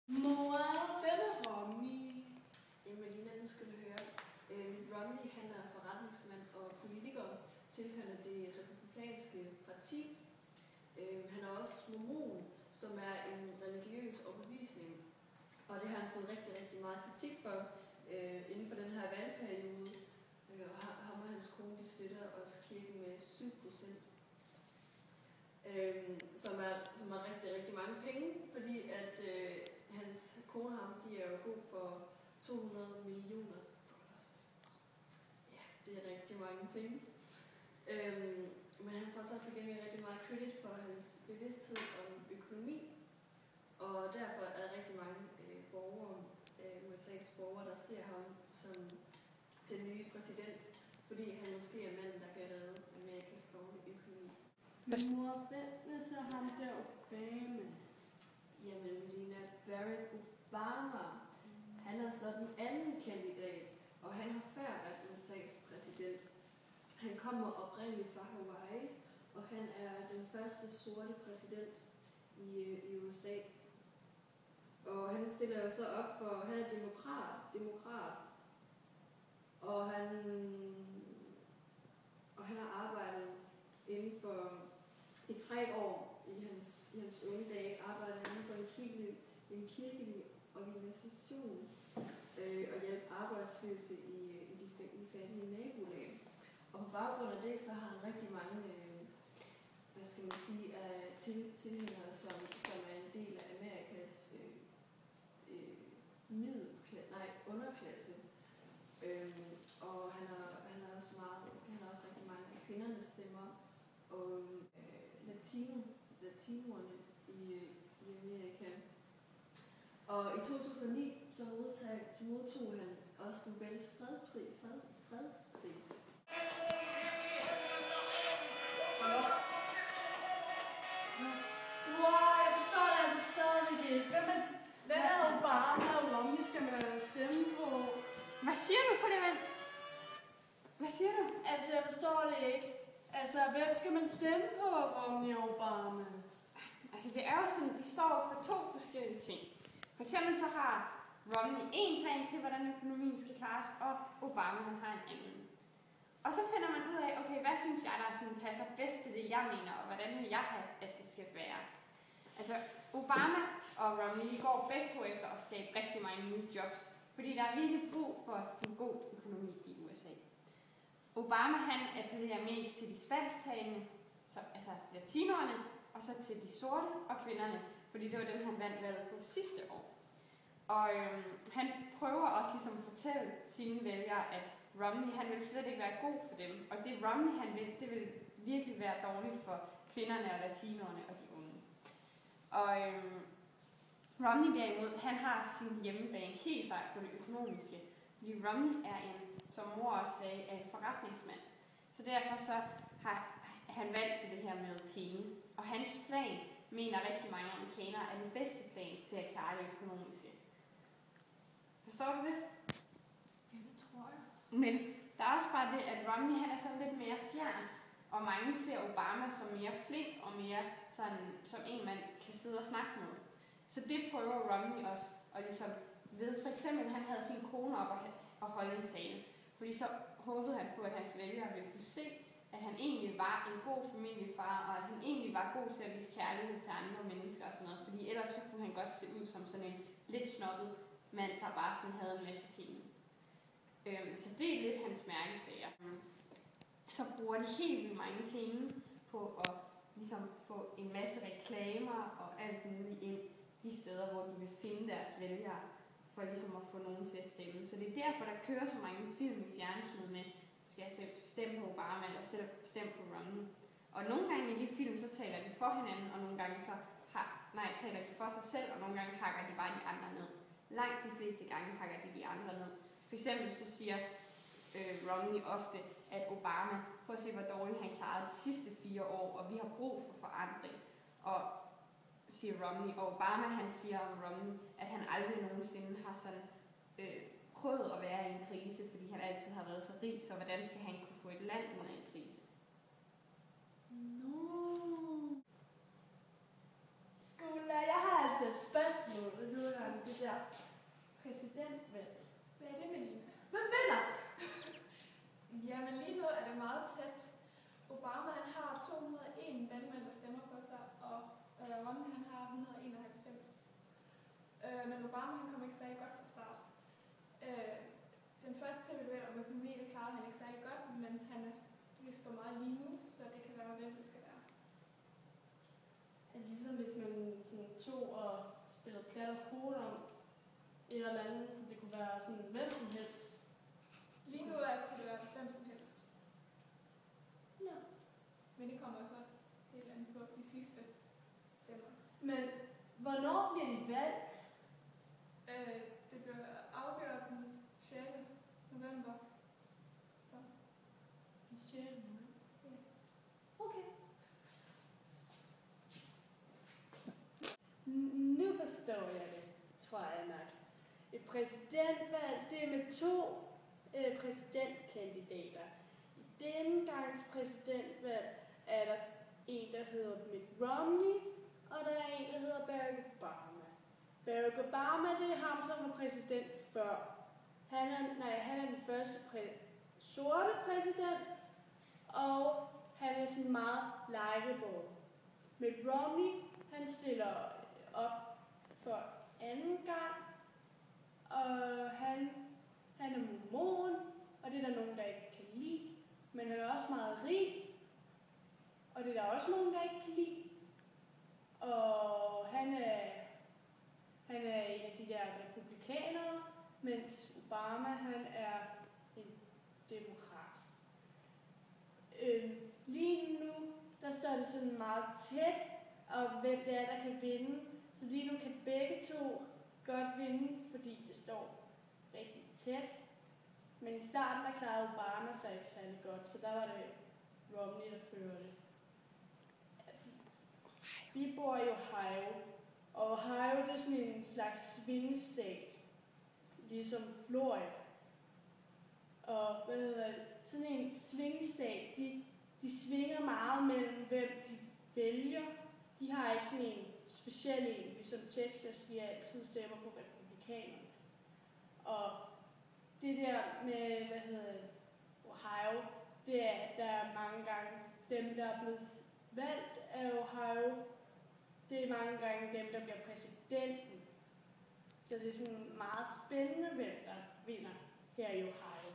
Mor, hvem er Romney? Jamen Lina, nu skal du høre. Romney, han er forretningsmand og politiker, tilhørende det republikanske parti. Han er også mormon, som er en religiøs overbevisning. Og det har han fået rigtig, rigtig meget kritik for inden for den her valgperiode. Og ham og hans kone, de støtter også kirken med 7%. Som er rigtig, rigtig mange penge, fordi at hans kone og ham, de er jo god for $200 millioner. Ja, det er rigtig mange penge. Men han får så til gengæld rigtig meget credit for hans bevidsthed om økonomi. Og derfor er der rigtig mange borgere, USA's borgere, der ser ham som den nye præsident, fordi han måske er manden, der kan redde Amerikas dårlige økonomi. Mor, hvem er så ham der Obama? Jamen, Lina, Barack Obama, han er så den anden kandidat, og han har før været USA's præsident. Han kommer oprindeligt fra Hawaii, og han er den første sorte præsident i USA. Og han stiller jo så op for, han er demokrat, og han har arbejdet inden for i 3 år i hans unge dage, arbejder han inden for en kirkelig organisation og hjælpe arbejdsløse i de fattige nabolag. Og på baggrund af det, så har han rigtig mange tilhængere, som er en del af Amerikas underklasse. Og han har også rigtig mange af kvindernes stemmer og latinoerne i Amerika. Og i 2009 så modtog han også Nobels fredspris. Wow, jeg forstår det altså stadigvæk ikke. Hvem er Obama og Romney, skal man stemme på? Hvad siger du på det, ven? Hvad siger du? Altså, jeg forstår det ikke. Altså, hvem skal man stemme på, Romney og Obama? Altså, det er jo sådan, de står for 2 forskellige ting. For eksempel så har Romney en plan til, hvordan økonomien skal klares, og Obama har en anden. Og så finder man ud af, okay, hvad synes jeg, der sådan passer bedst til det, jeg mener, og hvordan vil jeg have, at det skal være. Altså, Obama og Romney, de går begge to efter at skabe rigtig mange nye jobs, fordi der er virkelig brug for en god økonomi i USA. Obama, han appellerer mest til de spansktalende, altså latinoerne, og så til de sorte og kvinderne, fordi det var dem, han vandt valget på sidste år. Og han prøver også ligesom at fortælle sine vælgere, at Romney, han vil slet ikke være god for dem, og det Romney, han vil, det vil virkelig være dårligt for kvinderne og latinoerne og de unge. Og Romney derimod, han har sin hjemmebane helt fejl på det økonomiske, fordi Romney er som mor også sagde, en forretningsmand. Så derfor så har han valgt til det her med penge. Og hans plan, mener rigtig mange amerikanere, er den bedste plan til at klare det økonomiske. Forstår du det? Ja, det tror jeg. Men der er også bare det, at Romney, han er sådan lidt mere fjern, og mange ser Obama som mere flink og mere sådan, som en, man kan sidde og snakke med. Så det prøver Romney også, og ligesom ved for eksempel, han havde sin kone op og holde en tale, fordi så håbede han på, at hans vælgere ville kunne se, at han egentlig var en god familiefar, og at han egentlig var god til at vise kærlighed til andre mennesker og sådan noget, fordi ellers så kunne han godt se ud som sådan en lidt snobbet mand, der bare sådan havde en masse penge. Så det er lidt hans mærkesager. Så bruger de helt vildt mange penge på at ligesom få en masse reklamer og alt muligt ind de steder, hvor de vil finde deres vælgere, for ligesom at få nogen til at stemme. Så det er derfor, der kører så mange film i fjernsynet med, skal jeg stemme på Obama eller stemme på Romney. Og nogle gange i de film, så taler de for hinanden, og nogle gange så taler de for sig selv, og nogle gange hakker de bare de andre ned. Langt de fleste gange hakker de andre ned. For eksempel så siger Romney ofte, at Obama, prøv at se hvor dårligt han klarede de sidste 4 år, og vi har brug for forandring. Og siger Romney, og Obama han siger om Romney, at han aldrig nogensinde har sådan prøvet at være i en krise, fordi han altid har været så rig, så hvordan skal han kunne få et land under en krise? No. Skole, jeg har altså spørgsmål vedrørende det der præsidentvalg. Hvad er det, Melina? Hvem vinder? Jamen lige nu er det meget tæt. Obama han har 201 valgmænd, der stemmer på sig, og Romney han har 191. Men Obama han kom ikke særlig godt fra start. Den første tv-debat om økonomi, det klarede han ikke særlig godt, men det står meget lige nu, så det kan være, hvem det skal være. Ja, ligesom hvis man sådan tog og spillede plat og fod om et eller andet, så det kunne være sådan hvem som helst. Lige nu kunne det være hvem som helst. Ja. Men det kommer så helt andet på de sidste stemmer. Men hvornår bliver de valgt? Det bliver afgjort den 6. november. Så. Den 6. november. Okay. Nu forstår jeg det, tror jeg nok. Et præsidentvalg, det er med 2 præsidentkandidater. I denne gangs præsidentvalg er der en, der hedder Mitt Romney, og der er en, der hedder Barack Obama. Barack Obama, det er ham, som var præsident før. Han er den første sorte præsident, og han er sådan meget likeable. Mitt Romney, han stiller op for anden gang, og han er mormon, og det er der nogen, der ikke kan lide. Men han er også meget rig, og det er der også nogen, der ikke kan lide. Og han er en af de der republikanere, mens Obama, han er en demokrat. Lige nu, der står det sådan meget tæt, og hvem det er, der kan vinde. Så lige nu kan begge to godt vinde, fordi det står rigtig tæt. Men i starten, der klarede Obama sig ikke særlig godt, så der var det Romney, der førte. Altså, de bor i Ohio, og Ohio, det er sådan en slags svingestat, ligesom Florida. Og sådan en svingestat, de svinger meget mellem, hvem de vælger. De har ikke sådan en speciel en, ligesom Texas, de altid stemmer på republikanerne. Og det der med, Ohio, det er, der er mange gange dem, der er blevet valgt af Ohio, det er mange gange dem, der bliver præsidenten. Så det er sådan meget spændende, hvem der vinder her i Ohio.